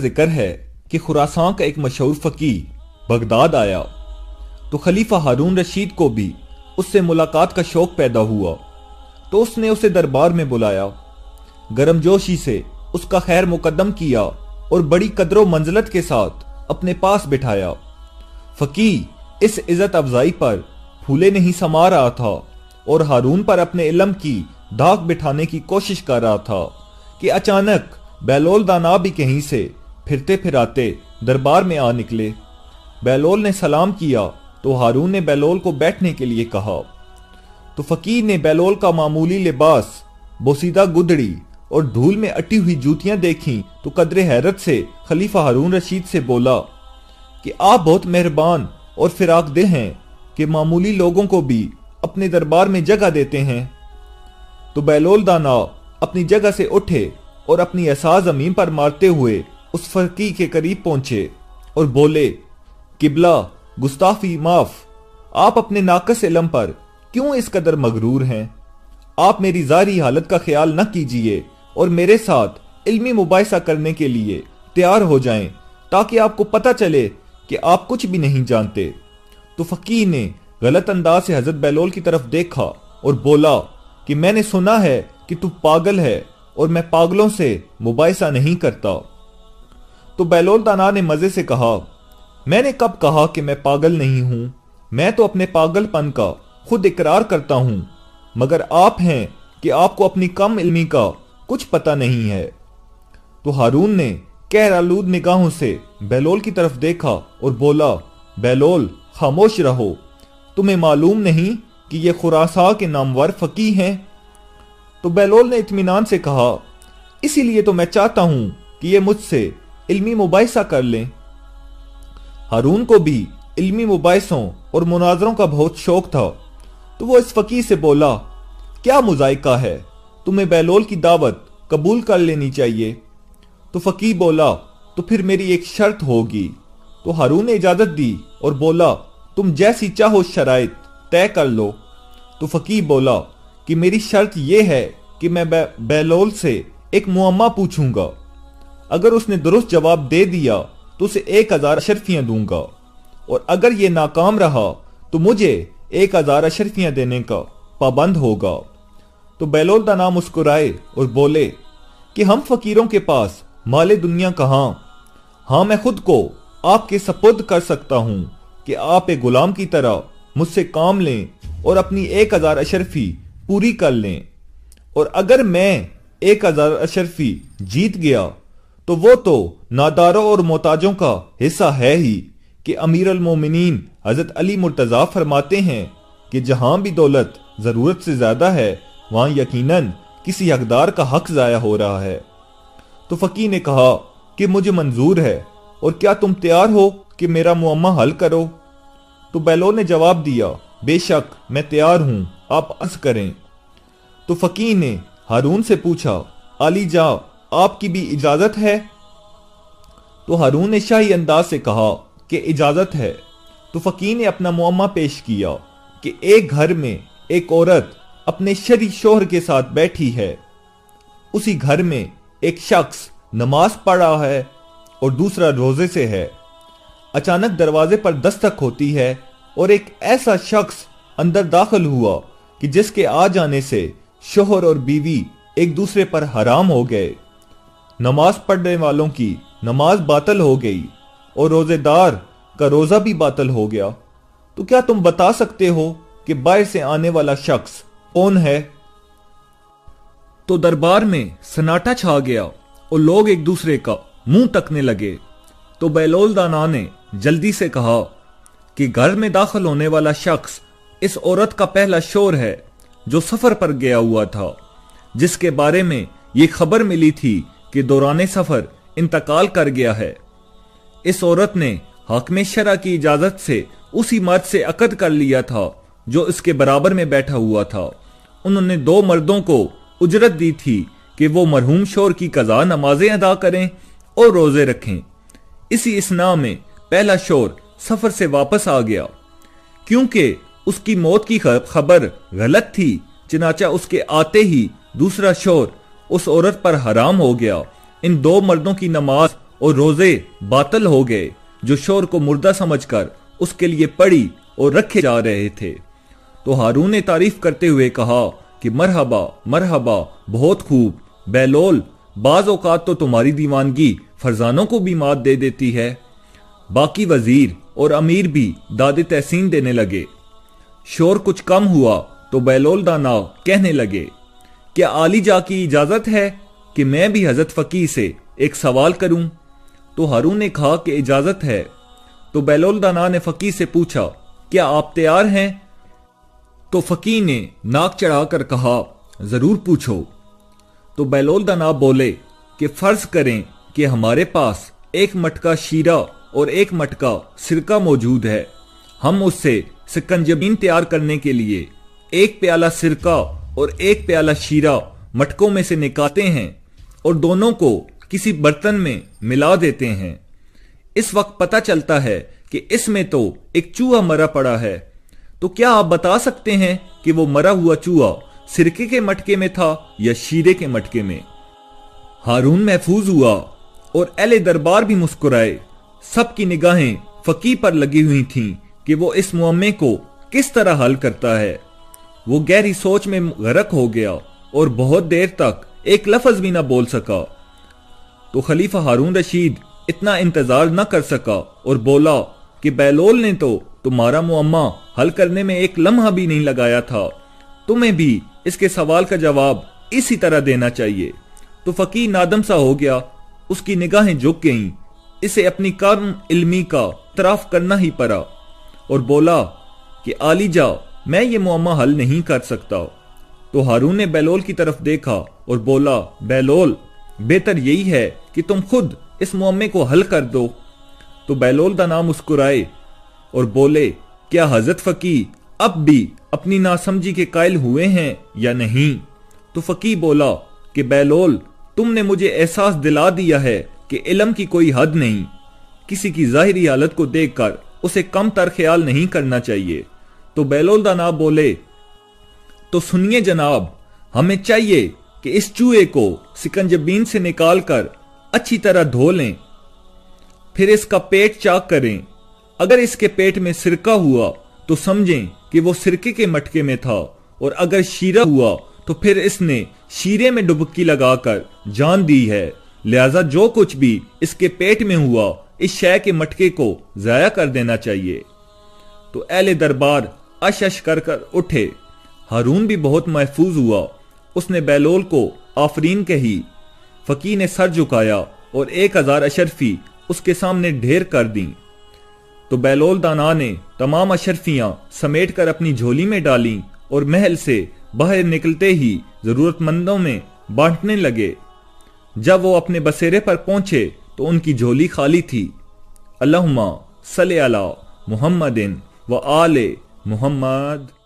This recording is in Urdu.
ذکر ہے کہ خراسان کا ایک مشہور فقیہ بغداد آیا تو خلیفہ ہارون رشید کو بھی اس سے ملاقات کا شوق پیدا ہوا، تو اس نے اسے دربار میں بلایا، گرم جوشی سے اس کا خیر مقدم کیا اور بڑی قدر و منزلت کے ساتھ اپنے پاس بٹھایا۔ فقیہ اس عزت افزائی پر پھولے نہیں سما رہا تھا اور ہارون پر اپنے علم کی دھاک بٹھانے کی کوشش کر رہا تھا کہ اچانک بہلول دانا بھی کہیں سے پھرتے پھراتے دربار میں آ نکلے۔ بہلول نے سلام کیا تو ہارون نے بہلول کو بیٹھنے کے لیے کہا، تو فقیہ نے بہلول کا معمولی لباس، بوسیدہ گدڑی اور دھول میں اٹی ہوئی جوتیاں دیکھیں تو قدر حیرت سے خلیفہ ہارون رشید سے بولا کہ آپ بہت مہربان اور فراق دل ہیں کہ معمولی لوگوں کو بھی اپنے دربار میں جگہ دیتے ہیں۔ تو بہلول دانا اپنی جگہ سے اٹھے اور اپنی عصا زمین پر مارتے ہوئے اس فقیہ کے قریب پہنچے اور بولے، قبلہ گستاخی معاف، آپ اپنے ناقص علم پر کیوں اس قدر مغرور ہیں؟ آپ میری ظاہری حالت کا خیال نہ کیجئے اور میرے ساتھ علمی مباحثہ کرنے کے لیے تیار ہو جائیں تاکہ آپ کو پتہ چلے کہ آپ کچھ بھی نہیں جانتے۔ تو فقیہ نے غلط انداز سے حضرت بہلول کی طرف دیکھا اور بولا کہ میں نے سنا ہے کہ تو پاگل ہے اور میں پاگلوں سے مباحثہ نہیں کرتا۔ تو بہلول دانا نے مزے سے کہا، میں نے کب کہا کہ میں پاگل نہیں ہوں؟ میں تو اپنے پاگل پن کا خود اقرار کرتا ہوں، مگر آپ ہیں کہ آپ کو اپنی کم علمی کا کچھ پتہ نہیں ہے۔ تو ہارون نے قہر آلود نگاہوں سے بہلول کی طرف دیکھا اور بولا، بہلول خاموش رہو، تمہیں معلوم نہیں کہ یہ خراسان کے نامور فقیہ ہیں؟ تو بہلول نے اطمینان سے کہا، اسی لیے تو میں چاہتا ہوں کہ یہ مجھ سے علمی مباحثہ کر لیں۔ ہارون کو بھی علمی مباحثوں اور مناظروں کا بہت شوق تھا، تو وہ اس فقیہ سے بولا، کیا مذائقہ ہے، تمہیں بہلول کی دعوت قبول کر لینی چاہیے۔ تو فقیہ بولا، تو پھر میری ایک شرط ہوگی۔ تو ہارون نے اجازت دی اور بولا، تم جیسی چاہو شرائط طے کر لو۔ تو فقیہ بولا کہ میری شرط یہ ہے کہ میں بہلول سے ایک معمہ پوچھوں گا، اگر اس نے درست جواب دے دیا تو اسے 1000 اشرفیاں دوں گا، اور اگر یہ ناکام رہا تو مجھے 1000 اشرفیاں دینے کا پابند ہوگا۔ تو بہلول دانا مسکرائے اور بولے کہ ہم فقیروں کے پاس مال دنیا کہاں، ہاں میں خود کو آپ کے سپرد کر سکتا ہوں کہ آپ ایک غلام کی طرح مجھ سے کام لیں اور اپنی 1000 اشرفی پوری کر لیں، اور اگر میں 1000 اشرفی جیت گیا تو وہ تو ناداروں اور محتاجوں کا حصہ ہے ہی، کہ امیر المومنین حضرت علی مرتضیٰ فرماتے ہیں کہ جہاں بھی دولت ضرورت سے زیادہ ہے وہاں یقیناً کسی حقدار کا حق ضائع ہو رہا ہے۔ تو فقیہ نے کہا کہ مجھے منظور ہے، اور کیا تم تیار ہو کہ میرا معمہ حل کرو؟ تو بہلول نے جواب دیا، بے شک میں تیار ہوں، آپ عرض کریں۔ تو فقیہ نے ہارون سے پوچھا، علی جاں آپ کی بھی اجازت ہے؟ تو ہارون نے شاہی انداز سے کہا کہ اجازت ہے۔ تو فقیہ نے اپنا معمہ پیش کیا کہ ایک گھر میں ایک عورت اپنے شرعی شوہر کے ساتھ بیٹھی ہے، اسی گھر میں ایک شخص نماز پڑھ رہا ہے اور دوسرا روزے سے ہے۔ اچانک دروازے پر دستک ہوتی ہے اور ایک ایسا شخص اندر داخل ہوا کہ جس کے آ جانے سے شوہر اور بیوی ایک دوسرے پر حرام ہو گئے، نماز پڑھنے والوں کی نماز باطل ہو گئی اور روزے دار کا روزہ بھی باطل ہو گیا۔ تو کیا تم بتا سکتے ہو کہ باہر سے آنے والا شخص کون ہے؟ تو دربار میں سناٹا چھا گیا اور لوگ ایک دوسرے کا منہ تکنے لگے۔ تو بہلول دانا نے جلدی سے کہا کہ گھر میں داخل ہونے والا شخص اس عورت کا پہلا شوہر ہے جو سفر پر گیا ہوا تھا، جس کے بارے میں یہ خبر ملی تھی کہ دوران سفر انتقال کر گیا ہے۔ اس عورت نے حاکم شرع کی اجازت سے اسی مرد سے عقد کر لیا تھا جو اس کے برابر میں بیٹھا ہوا تھا۔ انہوں نے 2 مردوں کو اجرت دی تھی کہ وہ مرحوم شوہر کی قضا نمازیں ادا کریں اور روزے رکھیں۔ اسی اثناء میں پہلا شوہر سفر سے واپس آ گیا، کیونکہ اس کی موت کی خبر غلط تھی، چنانچہ اس کے آتے ہی دوسرا شوہر اس عورت پر حرام ہو گیا۔ ان 2 مردوں کی نماز اور روزے باطل ہو گئے جو شور کو مردہ سمجھ کر اس کے لیے پڑی اور رکھے جا رہے تھے۔ تو ہارون نے تعریف کرتے ہوئے کہا کہ مرحبا مرحبا، بہت خوب بیلول، بعض اوقات تو تمہاری دیوانگی فرزانوں کو بھی مات دے دیتی ہے۔ باقی وزیر اور امیر بھی داد تحسین دینے لگے۔ شور کچھ کم ہوا تو بیلول دانا کہنے لگے، کیا عالی جا کی اجازت ہے کہ میں بھی حضرت فقیہ سے ایک سوال کروں؟ تو ہارون نے کہا کہ اجازت ہے۔ تو بیلول دانا نے فقیہ سے پوچھا، کیا آپ تیار ہیں؟ تو فقیہ نے ناک چڑھا کر کہا، ضرور پوچھو۔ تو بیلول دانا بولے کہ فرض کریں کہ ہمارے پاس ایک مٹکا شیرہ اور ایک مٹکا سرکہ موجود ہے، ہم اس سے سکنجبین تیار کرنے کے لیے ایک پیالہ سرکہ اور ایک پیالہ شیرہ مٹکوں میں سے نکالتے ہیں اور دونوں کو کسی برتن میں ملا دیتے ہیں۔ اس وقت پتہ چلتا ہے کہ اس میں تو ایک چوہا مرا پڑا ہے، تو کیا آپ بتا سکتے ہیں کہ وہ مرا ہوا چوہا سرکے کے مٹکے میں تھا یا شیرے کے مٹکے میں؟ ہارون محفوظ ہوا اور اہل دربار بھی مسکرائے۔ سب کی نگاہیں فقیہ پر لگی ہوئی تھیں کہ وہ اس معامے کو کس طرح حل کرتا ہے۔ وہ گہری سوچ میں غرق ہو گیا اور بہت دیر تک ایک لفظ بھی نہ بول سکا۔ تو خلیفہ ہارون رشید اتنا انتظار نہ کر سکا اور بولا کہ بیلول نے تو تمہارا معامہ حل کرنے میں ایک لمحہ بھی نہیں لگایا تھا، تمہیں بھی اس کے سوال کا جواب اسی طرح دینا چاہیے۔ تو فقیہ نادم سا ہو گیا، اس کی نگاہیں جھک گئیں، اسے اپنی کم علمی کا اعتراف کرنا ہی پڑا اور بولا کہ عالی جا، میں یہ معامہ حل نہیں کر سکتا۔ تو ہارون نے بیلول کی طرف دیکھا اور بولا، بیلول، بہتر یہی ہے کہ تم خود اس معامے کو حل کر دو۔ تو بیلول دانا مسکرائے اور بولے، کیا حضرت فقیہ اب بھی اپنی ناسمجھی کے قائل ہوئے ہیں یا نہیں؟ تو فقیہ بولا کہ بیلول، تم نے مجھے احساس دلا دیا ہے کہ علم کی کوئی حد نہیں، کسی کی ظاہری حالت کو دیکھ کر اسے کم تر خیال نہیں کرنا چاہیے۔ تو بیلول دانا بولے، تو سنیے جناب، ہمیں چاہیے کہ اس چوہے کو سکنجبین سے نکال کر اچھی طرح دھو لیں، پھر اس کا پیٹ چاک کریں۔ اگر اس کے پیٹ میں سرکہ ہوا تو سمجھیں کہ وہ سرکے کے مٹکے میں تھا، اور اگر شیرہ ہوا تو پھر اس نے شیرے میں ڈبکی لگا کر جان دی ہے، لہذا جو کچھ بھی اس کے پیٹ میں ہوا اس شے کے مٹکے کو ضائع کر دینا چاہیے۔ تو اہل دربار اش اش کر کر اٹھے۔ ہارون بھی بہت محفوظ ہوا، اس نے بیلول کو آفرین کہی۔ فقیہ نے سر جھکایا اور 1000 اشرفی اس کے سامنے ڈھیر کر دیں۔ تو بیلول دانا نے تمام اشرفیاں سمیٹ کر اپنی جھولی میں ڈالیں اور محل سے باہر نکلتے ہی ضرورت مندوں میں بانٹنے لگے۔ جب وہ اپنے بسیرے پر پہنچے تو ان کی جھولی خالی تھی۔ اللہم صلی علی محمد و آل محمد۔